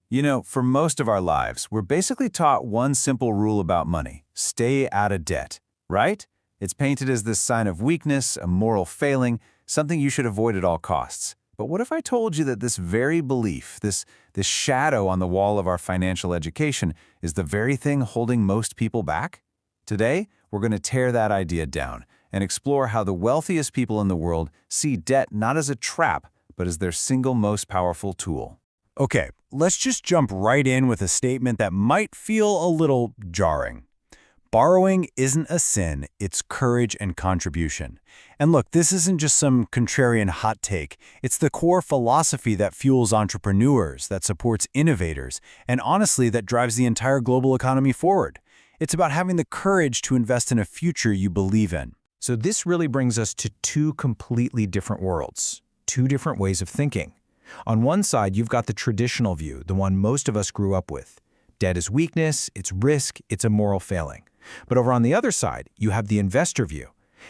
You know, for most of our lives, we're basically taught one simple rule about money: stay out of debt, right? It's painted as this sign of weakness, a moral failing, something you should avoid at all costs. But what if I told you that this very belief, this shadow on the wall of our financial education, is the very thing holding most people back? Today, we're going to tear that idea down and explore how the wealthiest people in the world see debt not as a trap, but as their single most powerful tool. Okay, let's just jump right in with a statement that might feel a little jarring. Borrowing isn't a sin, it's courage and contribution. And look, this isn't just some contrarian hot take. It's the core philosophy that fuels entrepreneurs, that supports innovators, and honestly, that drives the entire global economy forward. It's about having the courage to invest in a future you believe in. So this really brings us to two completely different worlds, two different ways of thinking. On one side, you've got the traditional view, the one most of us grew up with. Debt is weakness, it's risk, it's a moral failing. But over on the other side, you have the investor view.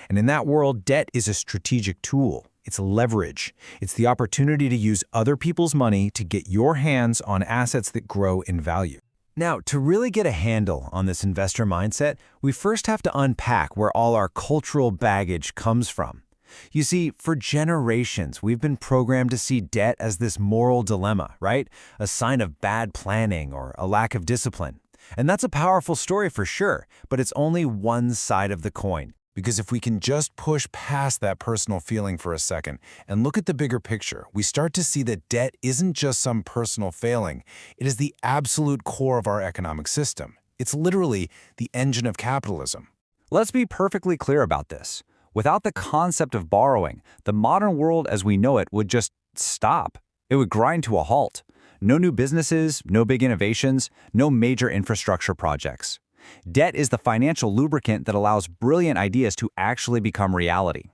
And in that world, debt is a strategic tool. It's leverage. It's the opportunity to use other people's money to get your hands on assets that grow in value. Now, to really get a handle on this investor mindset, we first have to unpack where all our cultural baggage comes from. You see, for generations, we've been programmed to see debt as this moral dilemma, right? A sign of bad planning or a lack of discipline. And that's a powerful story for sure, but it's only one side of the coin. Because if we can just push past that personal feeling for a second and look at the bigger picture, we start to see that debt isn't just some personal failing. It is the absolute core of our economic system. It's literally the engine of capitalism. Let's be perfectly clear about this. Without the concept of borrowing, the modern world as we know it would just stop. It would grind to a halt. No new businesses, no big innovations, no major infrastructure projects. Debt is the financial lubricant that allows brilliant ideas to actually become reality.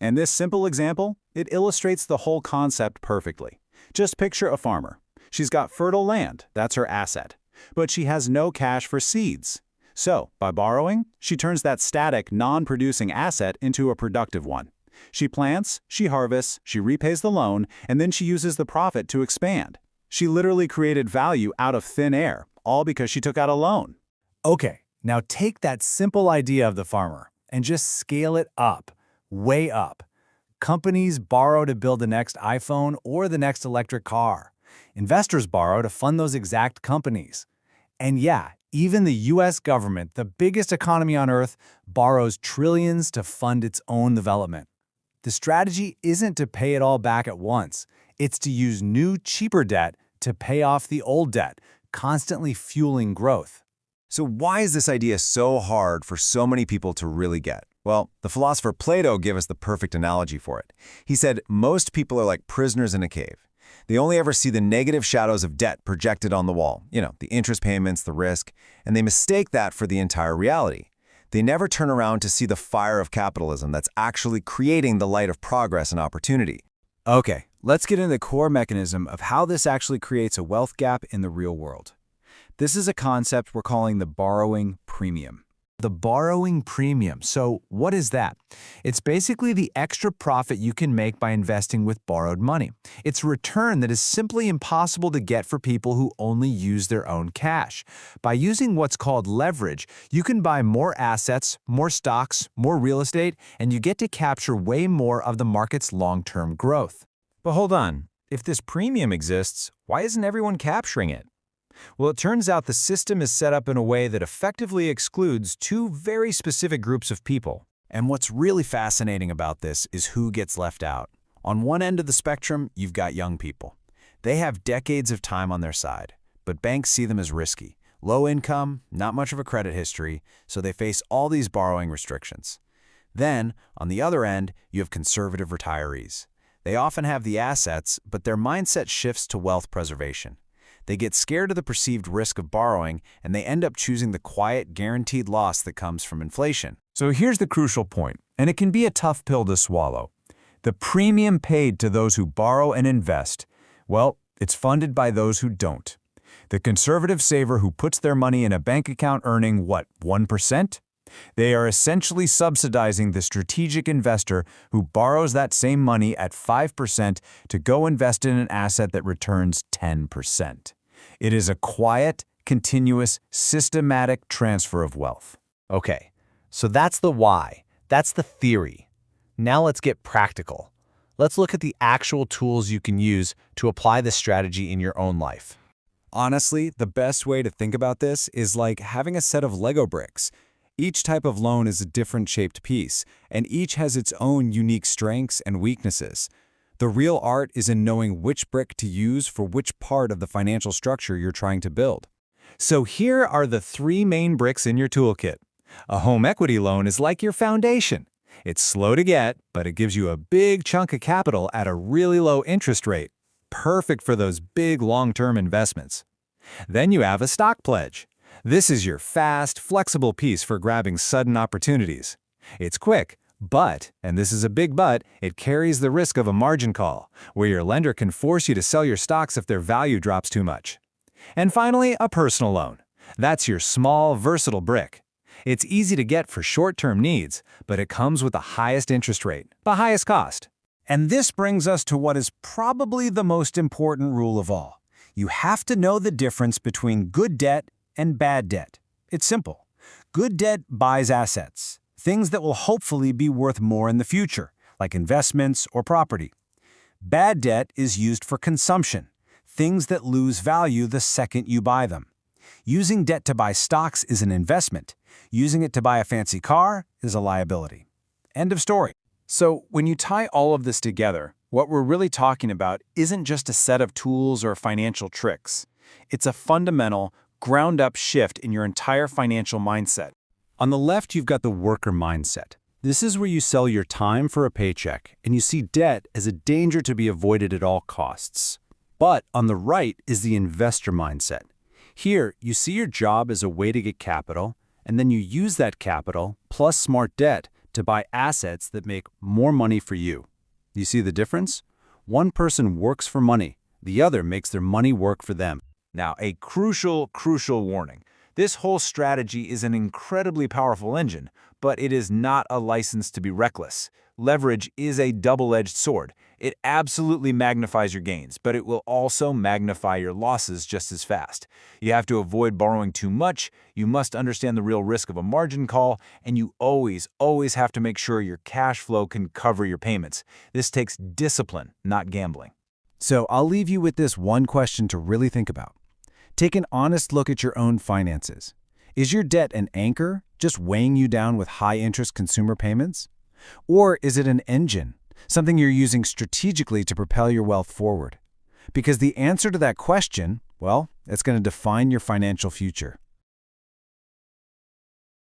And this simple example, it illustrates the whole concept perfectly. Just picture a farmer. She's got fertile land, that's her asset. But she has no cash for seeds. So, by borrowing, she turns that static, non-producing asset into a productive one. She plants, she harvests, she repays the loan, and then she uses the profit to expand. She literally created value out of thin air, all because she took out a loan. Okay, now take that simple idea of the farmer and just scale it up, way up. Companies borrow to build the next iPhone or the next electric car. Investors borrow to fund those exact companies. And yeah, even the US government, the biggest economy on earth, borrows trillions to fund its own development. The strategy isn't to pay it all back at once. It's to use new, cheaper debt to pay off the old debt, constantly fueling growth. So why is this idea so hard for so many people to really get? Well, the philosopher Plato gave us the perfect analogy for it. He said, most people are like prisoners in a cave. They only ever see the negative shadows of debt projected on the wall, the interest payments, the risk, and they mistake that for the entire reality. They never turn around to see the fire of capitalism that's actually creating the light of progress and opportunity. Okay, let's get into the core mechanism of how this actually creates a wealth gap in the real world. This is a concept we're calling the borrowing premium. The borrowing premium. So what is that? It's basically the extra profit you can make by investing with borrowed money. It's a return that is simply impossible to get for people who only use their own cash. By using what's called leverage, you can buy more assets, more stocks, more real estate, and you get to capture way more of the market's long-term growth. But hold on, if this premium exists, why isn't everyone capturing it? Well, it turns out the system is set up in a way that effectively excludes two very specific groups of people. And what's really fascinating about this is who gets left out. On one end of the spectrum, you've got young people. They have decades of time on their side, but banks see them as risky. Low income, not much of a credit history, so they face all these borrowing restrictions. Then, on the other end, you have conservative retirees. They often have the assets, but their mindset shifts to wealth preservation. They get scared of the perceived risk of borrowing, and they end up choosing the quiet, guaranteed loss that comes from inflation. So here's the crucial point, and it can be a tough pill to swallow. The premium paid to those who borrow and invest, well, it's funded by those who don't. The conservative saver who puts their money in a bank account earning, what, 1%? They are essentially subsidizing the strategic investor who borrows that same money at 5% to go invest in an asset that returns 10%. It is a quiet, continuous, systematic transfer of wealth. Okay, so that's the why. That's the theory. Now let's get practical. Let's look at the actual tools you can use to apply this strategy in your own life. Honestly, the best way to think about this is like having a set of Lego bricks. Each type of loan is a different shaped piece, and each has its own unique strengths and weaknesses. The real art is in knowing which brick to use for which part of the financial structure you're trying to build. So here are the 3 main bricks in your toolkit. A home equity loan is like your foundation. It's slow to get, but it gives you a big chunk of capital at a really low interest rate. Perfect for those big long-term investments. Then you have a stock pledge. This is your fast, flexible piece for grabbing sudden opportunities. It's quick, but, and this is a big but, it carries the risk of a margin call, where your lender can force you to sell your stocks if their value drops too much. And finally, a personal loan. That's your small, versatile brick. It's easy to get for short-term needs, but it comes with the highest interest rate, the highest cost. And this brings us to what is probably the most important rule of all. You have to know the difference between good debt and bad debt. It's simple. Good debt buys assets, things that will hopefully be worth more in the future, like investments or property. Bad debt is used for consumption, things that lose value the second you buy them. Using debt to buy stocks is an investment. Using it to buy a fancy car is a liability. End of story. So when you tie all of this together, what we're really talking about isn't just a set of tools or financial tricks. It's a fundamental, ground-up shift in your entire financial mindset. On the left, you've got the worker mindset. This is where you sell your time for a paycheck, and you see debt as a danger to be avoided at all costs. But on the right is the investor mindset. Here, you see your job as a way to get capital, and then you use that capital, plus smart debt, to buy assets that make more money for you. You see the difference? One person works for money. The other makes their money work for them. Now, a crucial warning. This whole strategy is an incredibly powerful engine, but it is not a license to be reckless. Leverage is a double-edged sword. It absolutely magnifies your gains, but it will also magnify your losses just as fast. You have to avoid borrowing too much, you must understand the real risk of a margin call, and you always have to make sure your cash flow can cover your payments. This takes discipline, not gambling. So I'll leave you with this one question to really think about. Take an honest look at your own finances. Is your debt an anchor, just weighing you down with high-interest consumer payments? Or is it an engine, something you're using strategically to propel your wealth forward? Because the answer to that question, well, it's going to define your financial future.